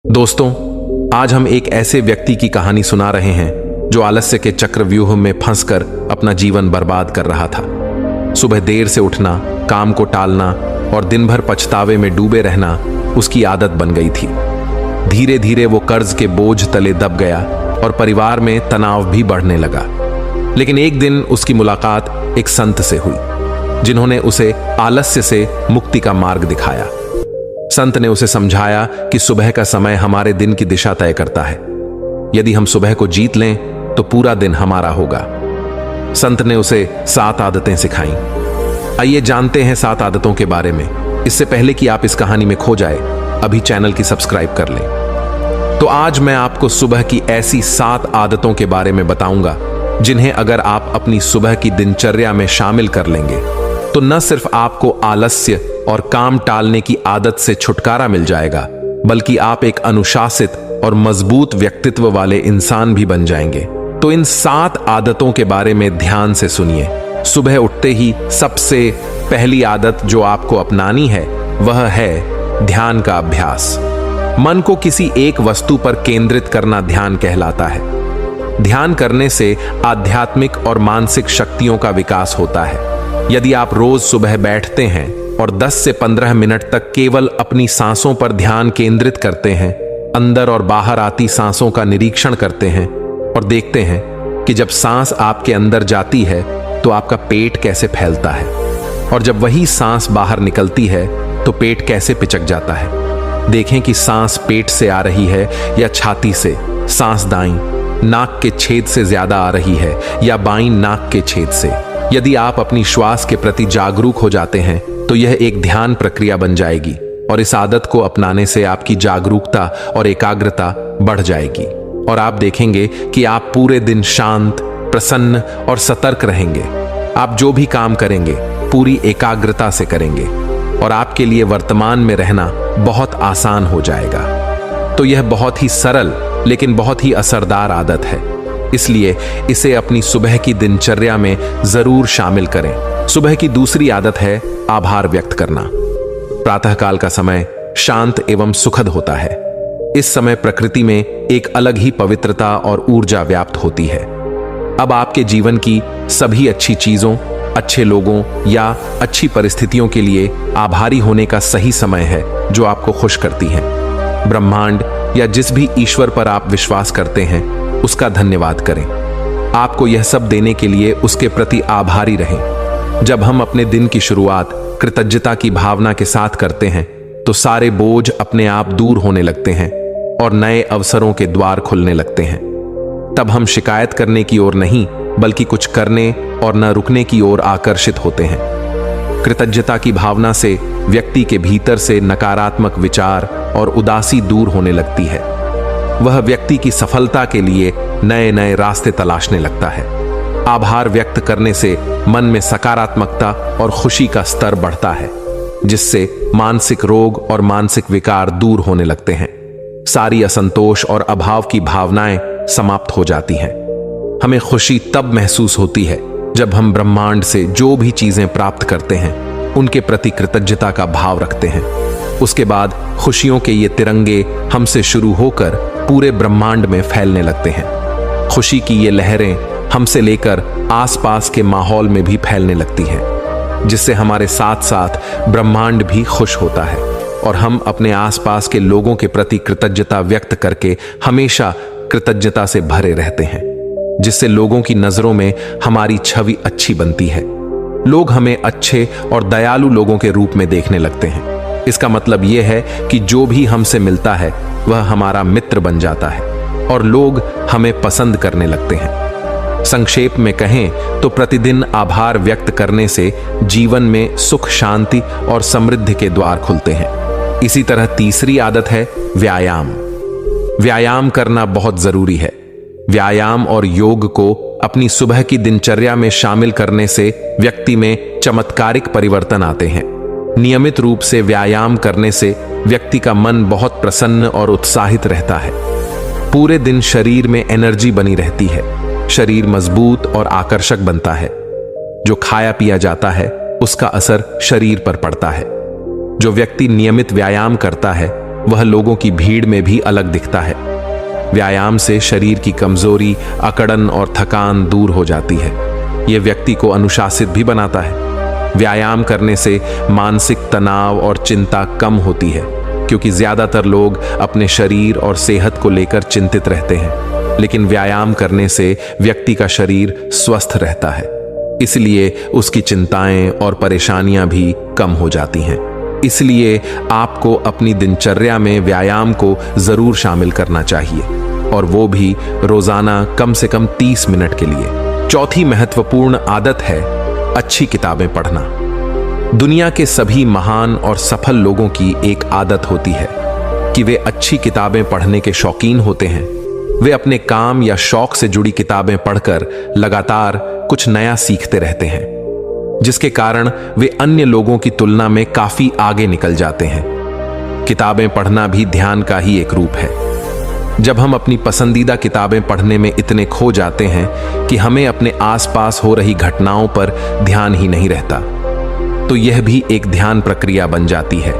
दोस्तों, आज हम एक ऐसे व्यक्ति की कहानी सुना रहे हैं जो आलस्य के चक्रव्यूह में फंसकर अपना जीवन बर्बाद कर रहा था। सुबह देर से उठना, काम को टालना और दिन भर पछतावे में डूबे रहना उसकी आदत बन गई थी। धीरे धीरे वो कर्ज के बोझ तले दब गया और परिवार में तनाव भी बढ़ने लगा। लेकिन एक दिन उसकी मुलाकात एक संत से हुई, जिन्होंने उसे आलस्य से मुक्ति का मार्ग दिखाया। संत ने उसे समझाया कि सुबह का समय हमारे दिन की दिशा तय करता है। यदि हम सुबह को जीत लें तो पूरा दिन हमारा होगा। संत ने उसे 7 आदतें सिखाईं। आइए जानते हैं 7 आदतों के बारे में। इससे पहले कि आप इस कहानी में खो जाए, अभी चैनल की सब्सक्राइब कर लें। तो आज मैं आपको सुबह की ऐसी 7 आदतों के बारे में बताऊंगा जिन्हें अगर आप अपनी सुबह की दिनचर्या में शामिल कर लेंगे तो न सिर्फ आपको आलस्य और काम टालने की आदत से छुटकारा मिल जाएगा, बल्कि आप एक अनुशासित और मजबूत व्यक्तित्व वाले इंसान भी बन जाएंगे। तो इन 7 आदतों के बारे में ध्यान से सुनिए। सुबह उठते ही सबसे पहली आदत जो आपको अपनानी है वह है ध्यान का अभ्यास। मन को किसी एक वस्तु पर केंद्रित करना ध्यान कहलाता है। ध्यान करने से आध्यात्मिक और मानसिक शक्तियों का विकास होता है। यदि आप रोज सुबह बैठते हैं और 10 से 15 मिनट तक केवल अपनी सांसों पर ध्यान केंद्रित करते हैं, अंदर और बाहर आती सांसों का निरीक्षण करते हैं और देखते हैं कि जब सांस आपके अंदर जाती है तो आपका पेट कैसे फैलता है, और जब वही सांस बाहर निकलती है तो पेट कैसे पिचक जाता है। देखें कि सांस पेट से आ रही है या छाती से, सांस दाईं नाक के छेद से ज्यादा आ रही है या बाईं नाक के छेद से। यदि आप अपनी श्वास के प्रति जागरूक हो जाते हैं तो यह एक ध्यान प्रक्रिया बन जाएगी, और इस आदत को अपनाने से आपकी जागरूकता और एकाग्रता बढ़ जाएगी और आप देखेंगे कि आप पूरे दिन शांत, प्रसन्न और सतर्क रहेंगे। आप जो भी काम करेंगे पूरी एकाग्रता से करेंगे और आपके लिए वर्तमान में रहना बहुत आसान हो जाएगा। तो यह बहुत ही सरल लेकिन बहुत ही असरदार आदत है, इसलिए इसे अपनी सुबह की दिनचर्या में जरूर शामिल करें। सुबह की दूसरी आदत है आभार व्यक्त करना। प्रातःकाल का समय शांत एवं सुखद होता है। इस समय प्रकृति में एक अलग ही पवित्रता और ऊर्जा व्याप्त होती है। अब आपके जीवन की सभी अच्छी चीजों, अच्छे लोगों या अच्छी परिस्थितियों के लिए आभारी होने का सही समय है जो आपको खुश करती है। ब्रह्मांड या जिस भी ईश्वर पर आप विश्वास करते हैं उसका धन्यवाद करें। आपको यह सब देने के लिए उसके प्रति आभारी रहें। जब हम अपने दिन की शुरुआत कृतज्ञता की भावना के साथ करते हैं तो सारे बोझ अपने आप दूर होने लगते हैं और नए अवसरों के द्वार खुलने लगते हैं। तब हम शिकायत करने की ओर नहीं बल्कि कुछ करने और न रुकने की ओर आकर्षित होते हैं। कृतज्ञता की भावना से व्यक्ति के भीतर से नकारात्मक विचार और उदासी दूर होने लगती है। वह व्यक्ति की सफलता के लिए नए नए रास्ते तलाशने लगता है। आभार व्यक्त करने से मन में सकारात्मकता और खुशी का स्तर बढ़ता है, जिससे मानसिक रोग और मानसिक विकार दूर होने लगते हैं। सारी असंतोष और अभाव की भावनाएं समाप्त हो जाती हैं। हमें खुशी तब महसूस होती है जब हम ब्रह्मांड से जो भी चीजें प्राप्त करते हैं उनके प्रति कृतज्ञता का भाव रखते हैं। उसके बाद खुशियों के ये तिरंगे हमसे शुरू होकर पूरे ब्रह्मांड में फैलने लगते हैं। खुशी की ये लहरें हमसे लेकर आसपास के माहौल में भी फैलने लगती हैं, जिससे हमारे साथ साथ ब्रह्मांड भी खुश होता है और हम अपने आसपास के लोगों के प्रति कृतज्ञता व्यक्त करके हमेशा कृतज्ञता से भरे रहते हैं, जिससे लोगों की नजरों में हमारी छवि अच्छी बनती है। लोग हमें अच्छे और दयालु लोगों के रूप में देखने लगते हैं। इसका मतलब यह है कि जो भी हमसे मिलता है वह हमारा मित्र बन जाता है और लोग हमें पसंद करने लगते हैं। संक्षेप में कहें तो प्रतिदिन आभार व्यक्त करने से जीवन में सुख, शांति और समृद्धि के द्वार खुलते हैं। इसी तरह तीसरी आदत है व्यायाम। व्यायाम करना बहुत जरूरी है। व्यायाम और योग को अपनी सुबह की दिनचर्या में शामिल करने से व्यक्ति में चमत्कारिक परिवर्तन आते हैं। नियमित रूप से व्यायाम करने से व्यक्ति का मन बहुत प्रसन्न और उत्साहित रहता है। पूरे दिन शरीर में एनर्जी बनी रहती है। शरीर मजबूत और आकर्षक बनता है। जो खाया पिया जाता है उसका असर शरीर पर पड़ता है। जो व्यक्ति नियमित व्यायाम करता है वह लोगों की भीड़ में भी अलग दिखता है। व्यायाम से शरीर की कमजोरी, अकड़न और थकान दूर हो जाती है। यह व्यक्ति को अनुशासित भी बनाता है। व्यायाम करने से मानसिक तनाव और चिंता कम होती है, क्योंकि ज्यादातर लोग अपने शरीर और सेहत को लेकर चिंतित रहते हैं, लेकिन व्यायाम करने से व्यक्ति का शरीर स्वस्थ रहता है, इसलिए उसकी चिंताएं और परेशानियां भी कम हो जाती हैं। इसलिए आपको अपनी दिनचर्या में व्यायाम को जरूर शामिल करना चाहिए, और वो भी रोजाना कम से कम 30 मिनट के लिए। चौथी महत्वपूर्ण आदत है अच्छी किताबें पढ़ना। दुनिया के सभी महान और सफल लोगों की एक आदत होती है कि वे अच्छी किताबें पढ़ने के शौकीन होते हैं। वे अपने काम या शौक से जुड़ी किताबें पढ़कर लगातार कुछ नया सीखते रहते हैं, जिसके कारण वे अन्य लोगों की तुलना में काफी आगे निकल जाते हैं। किताबें पढ़ना भी ध्यान का ही एक रूप है। जब हम अपनी पसंदीदा किताबें पढ़ने में इतने खो जाते हैं कि हमें अपने आसपास हो रही घटनाओं पर ध्यान ही नहीं रहता, तो यह भी एक ध्यान प्रक्रिया बन जाती है।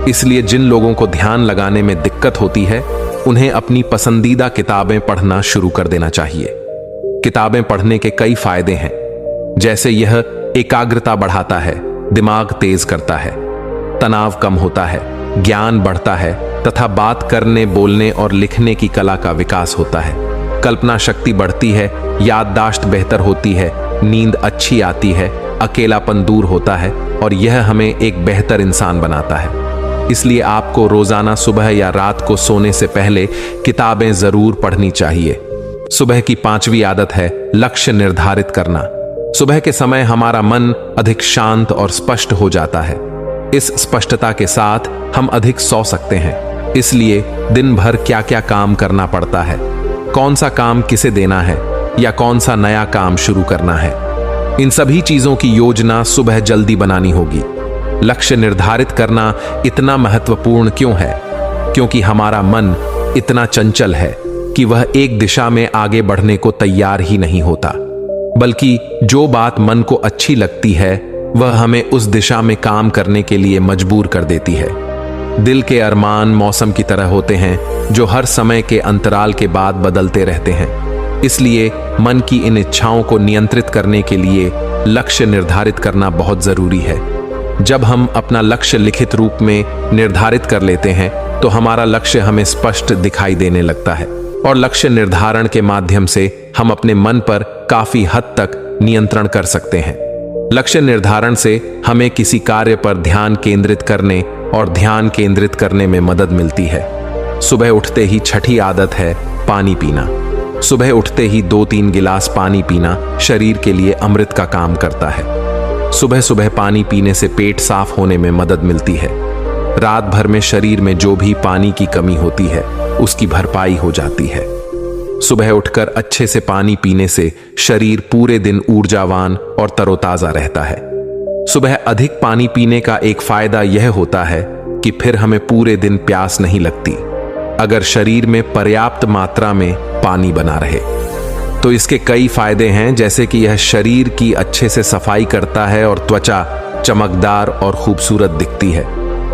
इसलिए जिन लोगों को ध्यान लगाने में दिक्कत होती है, उन्हें अपनी पसंदीदा किताबें पढ़ना शुरू कर देना चाहिए। किताबें पढ़ने के कई फायदे हैं, जैसे यह एकाग्रता बढ़ाता है, दिमाग तेज करता है, तनाव कम होता है, ज्ञान बढ़ता है तथा बात करने, बोलने और लिखने की कला का विकास होता है। कल्पना शक्ति बढ़ती है, याददाश्त बेहतर होती है, नींद अच्छी आती है, अकेलापन दूर होता है और यह हमें एक बेहतर इंसान बनाता है। इसलिए आपको रोजाना सुबह या रात को सोने से पहले किताबें जरूर पढ़नी चाहिए। सुबह की 5वीं आदत है लक्ष्य निर्धारित करना। सुबह के समय हमारा मन अधिक शांत और स्पष्ट हो जाता है। इस स्पष्टता के साथ हम अधिक सो सकते हैं। इसलिए दिन भर क्या क्या काम करना पड़ता है, कौन सा काम किसे देना है या कौन सा नया काम शुरू करना है, इन सभी चीजों की योजना सुबह जल्दी बनानी होगी। लक्ष्य निर्धारित करना इतना महत्वपूर्ण क्यों है? क्योंकि हमारा मन इतना चंचल है कि वह एक दिशा में आगे बढ़ने को तैयार ही नहीं होता, बल्कि जो बात मन को अच्छी लगती है वह हमें उस दिशा में काम करने के लिए मजबूर कर देती है। दिल के अरमान मौसम की तरह होते हैं, जो हर समय के अंतराल के बाद बदलते रहते हैं। इसलिए मन की इन इच्छाओं को नियंत्रित करने के लिए लक्ष्य निर्धारित करना बहुत जरूरी है। जब हम अपना लक्ष्य लिखित रूप में निर्धारित कर लेते हैं, तो हमारा लक्ष्य हमें स्पष्ट दिखाई देने लगता है, और लक्ष्य निर्धारण के माध्यम से हम अपने मन पर काफी हद तक नियंत्रण कर सकते हैं। लक्ष्य निर्धारण से हमें किसी कार्य पर ध्यान केंद्रित करने और ध्यान केंद्रित करने में मदद मिलती है। सुबह उठते ही छठी आदत है पानी पीना। सुबह उठते ही 2-3 गिलास पानी पीना शरीर के लिए अमृत का काम करता है। सुबह सुबह पानी पीने से पेट साफ होने में मदद मिलती है। रात भर में शरीर में जो भी पानी की कमी होती है, उसकी भरपाई हो जाती है। सुबह उठकर अच्छे से पानी पीने से शरीर पूरे दिन ऊर्जावान और तरोताजा रहता है। सुबह अधिक पानी पीने का एक फायदा यह होता है कि फिर हमें पूरे दिन प्यास नहीं लगती, अगर शरीर में पर्याप्त मात्रा में पानी बना रहे। तो इसके कई फायदे हैं, जैसे कि यह शरीर की अच्छे से सफाई करता है और त्वचा चमकदार और खूबसूरत दिखती है।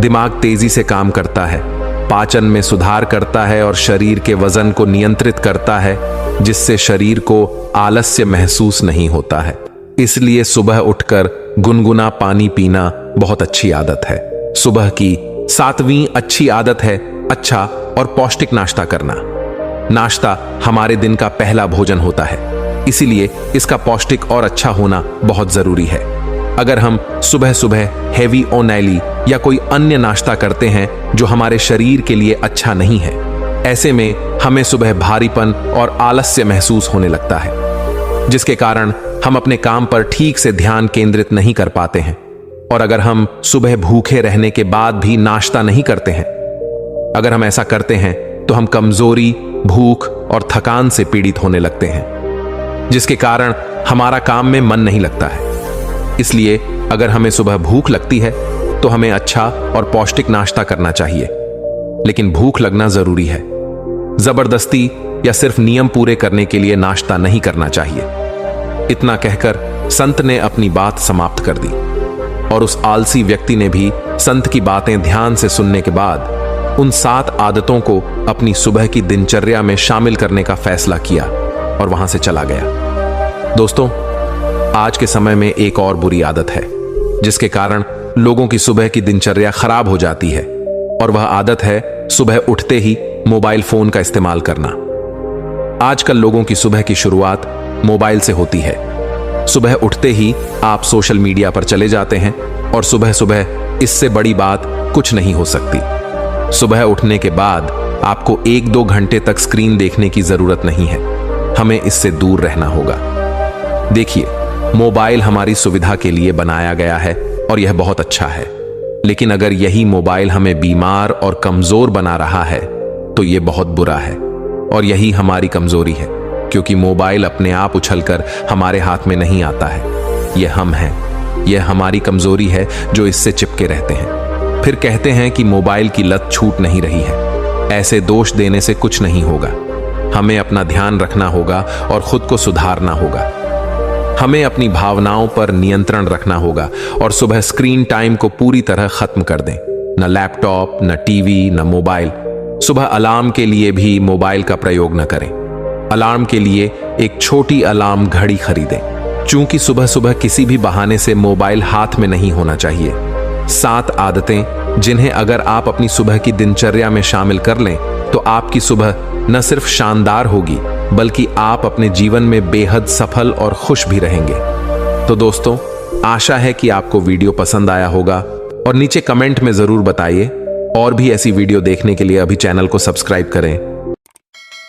दिमाग तेजी से काम करता है, पाचन में सुधार करता है और शरीर के वजन को नियंत्रित करता है, जिससे शरीर को आलस्य महसूस नहीं होता है। इसलिए सुबह उठकर गुनगुना पानी पीना बहुत अच्छी आदत है। सुबह की 7वीं अच्छी आदत है अच्छा और पौष्टिक नाश्ता करना। नाश्ता हमारे दिन का पहला भोजन होता है, इसीलिए इसका पौष्टिक और अच्छा होना बहुत जरूरी है। अगर हम सुबह सुबह हेवी ऑयली या कोई अन्य नाश्ता करते हैं जो हमारे शरीर के लिए अच्छा नहीं है, ऐसे में हमें सुबह भारीपन और आलस्य महसूस होने लगता है, जिसके कारण हम अपने काम पर ठीक से ध्यान केंद्रित नहीं कर पाते हैं। और अगर हम सुबह भूखे रहने के बाद भी नाश्ता नहीं करते हैं, अगर हम ऐसा करते हैं तो हम कमजोरी, भूख और थकान से पीड़ित होने लगते हैं, जिसके कारण हमारा काम में मन नहीं लगता है। इसलिए अगर हमें सुबह भूख लगती है तो हमें अच्छा और पौष्टिक नाश्ता करना चाहिए, लेकिन भूख लगना जरूरी है। जबरदस्ती या सिर्फ नियम पूरे करने के लिए नाश्ता नहीं करना चाहिए। इतना कहकर संत ने अपनी बात समाप्त कर दी, और उस आलसी व्यक्ति ने भी संत की बातें ध्यान से सुनने के बाद उन 7 आदतों को अपनी सुबह की दिनचर्या में शामिल करने का फैसला किया और वहां से चला गया। दोस्तों, आज के समय में एक और बुरी आदत है जिसके कारण लोगों की सुबह की दिनचर्या खराब हो जाती है, और वह आदत है सुबह उठते ही मोबाइल फोन का इस्तेमाल करना। आजकल लोगों की सुबह की शुरुआत मोबाइल से होती है। सुबह उठते ही आप सोशल मीडिया पर चले जाते हैं और सुबह सुबह इससे बड़ी बात कुछ नहीं हो सकती। सुबह उठने के बाद आपको 1-2 घंटे तक स्क्रीन देखने की जरूरत नहीं है। हमें इससे दूर रहना होगा। देखिए, मोबाइल हमारी सुविधा के लिए बनाया गया है और यह बहुत अच्छा है, लेकिन अगर यही मोबाइल हमें बीमार और कमजोर बना रहा है तो यह बहुत बुरा है, और यही हमारी कमजोरी है, क्योंकि मोबाइल अपने आप उछलकर हमारे हाथ में नहीं आता है। यह हम हैं, यह हमारी कमजोरी है जो इससे चिपके रहते हैं। फिर कहते हैं कि मोबाइल की लत छूट नहीं रही है। ऐसे दोष देने से कुछ नहीं होगा। हमें अपना ध्यान रखना होगा और खुद को सुधारना होगा। हमें अपनी भावनाओं पर नियंत्रण रखना होगा और सुबह स्क्रीन टाइम को पूरी तरह खत्म कर दें। न लैपटॉप, न टीवी, न मोबाइल। सुबह अलार्म के लिए भी मोबाइल का प्रयोग न करें। अलार्म के लिए एक छोटी अलार्म घड़ी खरीदें, चूंकि सुबह सुबह किसी भी बहाने से मोबाइल हाथ में नहीं होना चाहिए। 7 आदतें जिन्हें अगर आप अपनी सुबह की दिनचर्या में शामिल कर लें तो आपकी सुबह न सिर्फ शानदार होगी, बल्कि आप अपने जीवन में बेहद सफल और खुश भी रहेंगे। तो दोस्तों, आशा है कि आपको वीडियो पसंद आया होगा, और नीचे कमेंट में जरूर बताइए। और भी ऐसी वीडियो देखने के लिए अभी चैनल को सब्सक्राइब करें